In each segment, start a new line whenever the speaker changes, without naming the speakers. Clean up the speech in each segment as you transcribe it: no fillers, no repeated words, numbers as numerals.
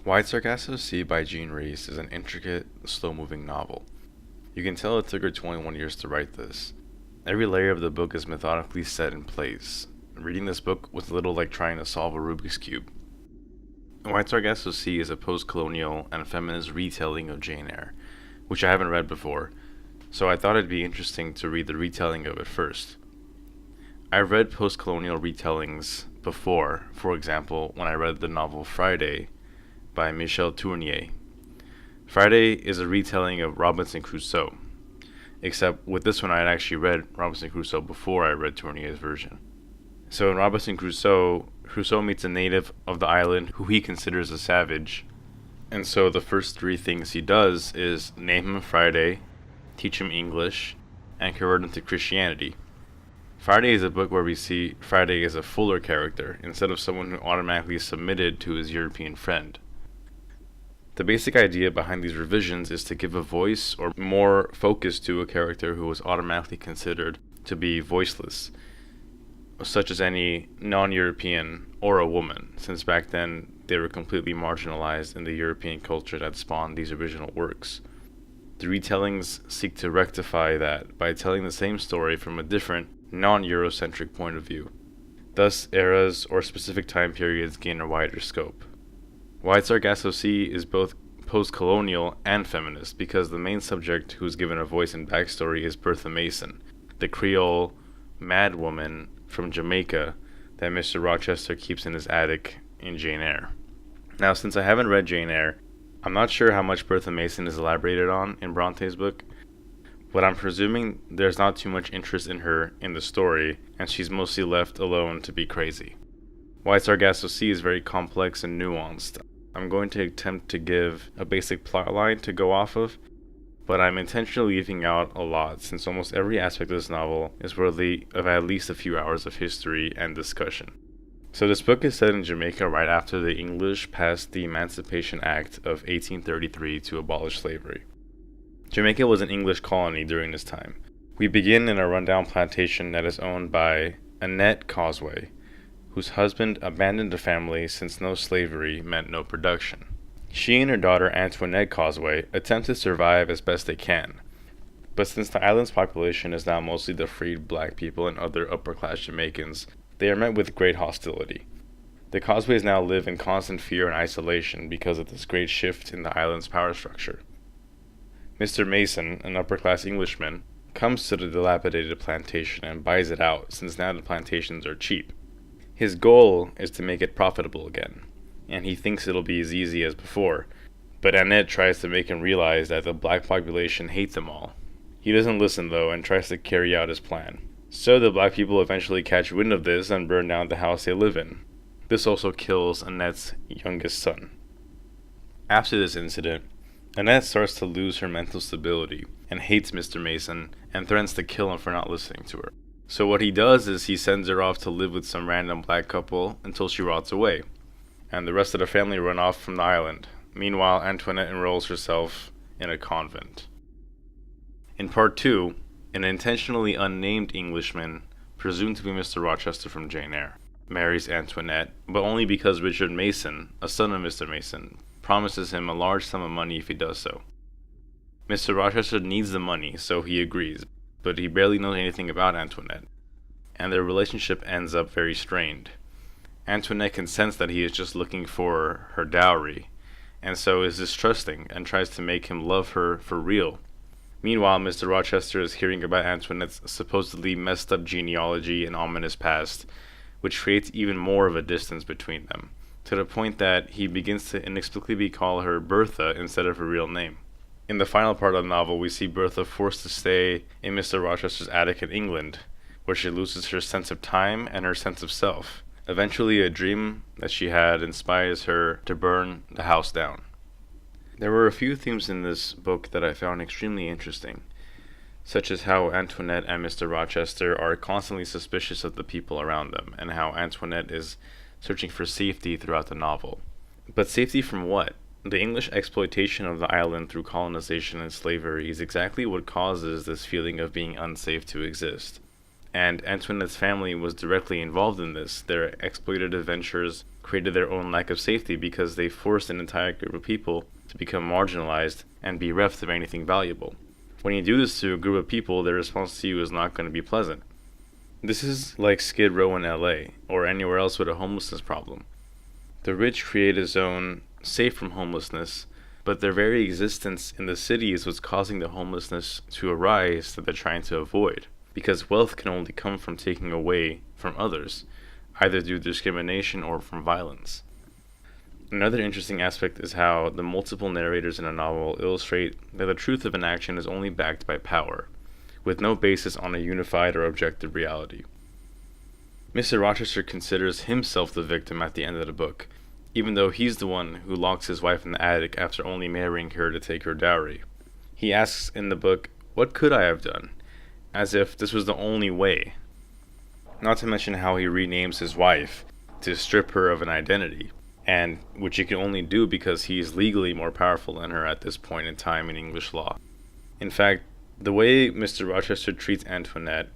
Wide Sargasso Sea by Jean Rhys is an intricate, slow-moving novel. You can tell it took her 21 years to write this. Every layer of the book is methodically set in place. Reading this book was a little like trying to solve a Rubik's Cube. Wide Sargasso Sea is a post-colonial and feminist retelling of Jane Eyre, which I haven't read before, so I thought it'd be interesting to read the retelling of it first. I've read post-colonial retellings before, for example, when I read the novel Friday by Michel Tournier. Friday is a retelling of Robinson Crusoe, except with this one I had actually read Robinson Crusoe before I read Tournier's version. So in Robinson Crusoe, Crusoe meets a native of the island who he considers a savage, and so the first three things he does is name him Friday, teach him English, and convert him to Christianity. Friday is a book where we see Friday as a fuller character, instead of someone who automatically submitted to his European friend. The basic idea behind these revisions is to give a voice or more focus to a character who was automatically considered to be voiceless, such as any non-European or a woman, since back then they were completely marginalized in the European culture that spawned these original works. The retellings seek to rectify that by telling the same story from a different, non-Eurocentric point of view. Thus, eras or specific time periods gain a wider scope. Wide Sargasso Sea is both post-colonial and feminist because the main subject who's given a voice and backstory is Bertha Mason, the Creole mad woman from Jamaica that Mr. Rochester keeps in his attic in Jane Eyre. Now, since I haven't read Jane Eyre, I'm not sure how much Bertha Mason is elaborated on in Bronte's book, but I'm presuming there's not too much interest in her in the story, and she's mostly left alone to be crazy. Wide Sargasso Sea is very complex and nuanced. I'm going to attempt to give a basic plotline to go off of, but I'm intentionally leaving out a lot since almost every aspect of this novel is worthy of at least a few hours of history and discussion. So this book is set in Jamaica right after the English passed the Emancipation Act of 1833 to abolish slavery. Jamaica was an English colony during this time. We begin in a rundown plantation that is owned by Annette Causeway, whose husband abandoned the family since no slavery meant no production. She and her daughter Antoinette Causeway attempt to survive as best they can, but since the island's population is now mostly the freed black people and other upper-class Jamaicans, they are met with great hostility. The Causeways now live in constant fear and isolation because of this great shift in the island's power structure. Mr. Mason, an upper-class Englishman, comes to the dilapidated plantation and buys it out since now the plantations are cheap. His goal is to make it profitable again, and he thinks it'll be as easy as before, but Annette tries to make him realize that the black population hate them all. He doesn't listen though and tries to carry out his plan. So the black people eventually catch wind of this and burn down the house they live in. This also kills Annette's youngest son. After this incident, Annette starts to lose her mental stability and hates Mr. Mason and threatens to kill him for not listening to her. So what he does is he sends her off to live with some random black couple until she rots away, and the rest of the family run off from the island. Meanwhile, Antoinette enrolls herself in a convent. In part 2, an intentionally unnamed Englishman, presumed to be Mr. Rochester from Jane Eyre, marries Antoinette, but only because Richard Mason, a son of Mr. Mason, promises him a large sum of money if he does so. Mr. Rochester needs the money, so he agrees, but he barely knows anything about Antoinette, and their relationship ends up very strained. Antoinette can sense that he is just looking for her dowry, and so is distrusting and tries to make him love her for real. Meanwhile, Mr. Rochester is hearing about Antoinette's supposedly messed up genealogy and ominous past, which creates even more of a distance between them, to the point that he begins to inexplicably call her Bertha instead of her real name. In the final part of the novel, we see Bertha forced to stay in Mr. Rochester's attic in England, where she loses her sense of time and her sense of self. Eventually, a dream that she had inspires her to burn the house down. There were a few themes in this book that I found extremely interesting, such as how Antoinette and Mr. Rochester are constantly suspicious of the people around them, and how Antoinette is searching for safety throughout the novel. But safety from what? The English exploitation of the island through colonization and slavery is exactly what causes this feeling of being unsafe to exist. and Antoinette's family was directly involved in this. Their exploitative ventures created their own lack of safety because they forced an entire group of people to become marginalized and bereft of anything valuable. When you do this to a group of people, their response to you is not going to be pleasant. This is like Skid Row in LA, or anywhere else with a homelessness problem. The rich create a zone safe from homelessness, but their very existence in the city is what's causing the homelessness to arise that they're trying to avoid, because wealth can only come from taking away from others, either through discrimination or from violence. Another interesting aspect is how the multiple narrators in a novel illustrate that the truth of an action is only backed by power, with no basis on a unified or objective reality. Mr. Rochester considers himself the victim at the end of the book, even though he's the one who locks his wife in the attic after only marrying her to take her dowry. He asks in the book, "What could I have done?" as if this was the only way. Not to mention how he renames his wife to strip her of an identity, and which he can only do because he is legally more powerful than her at this point in time in English law. In fact, the way Mr. Rochester treats Antoinette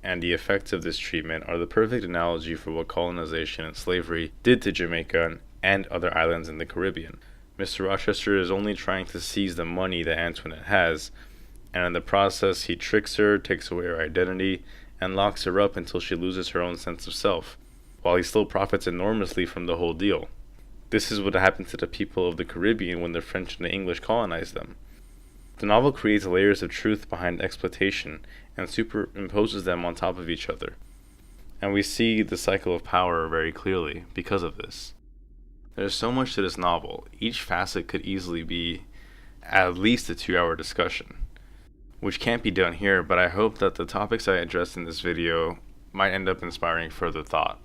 and the effects of this treatment are the perfect analogy for what colonization and slavery did to Jamaica and other islands in the Caribbean. Mr. Rochester is only trying to seize the money that Antoinette has, and in the process he tricks her, takes away her identity, and locks her up until she loses her own sense of self, while he still profits enormously from the whole deal. This is what happened to the people of the Caribbean when the French and the English colonized them. The novel creates layers of truth behind exploitation and superimposes them on top of each other. And we see the cycle of power very clearly because of this. There's so much to this novel. Each facet could easily be at least a 2-hour discussion, which can't be done here, but I hope that the topics I addressed in this video might end up inspiring further thought.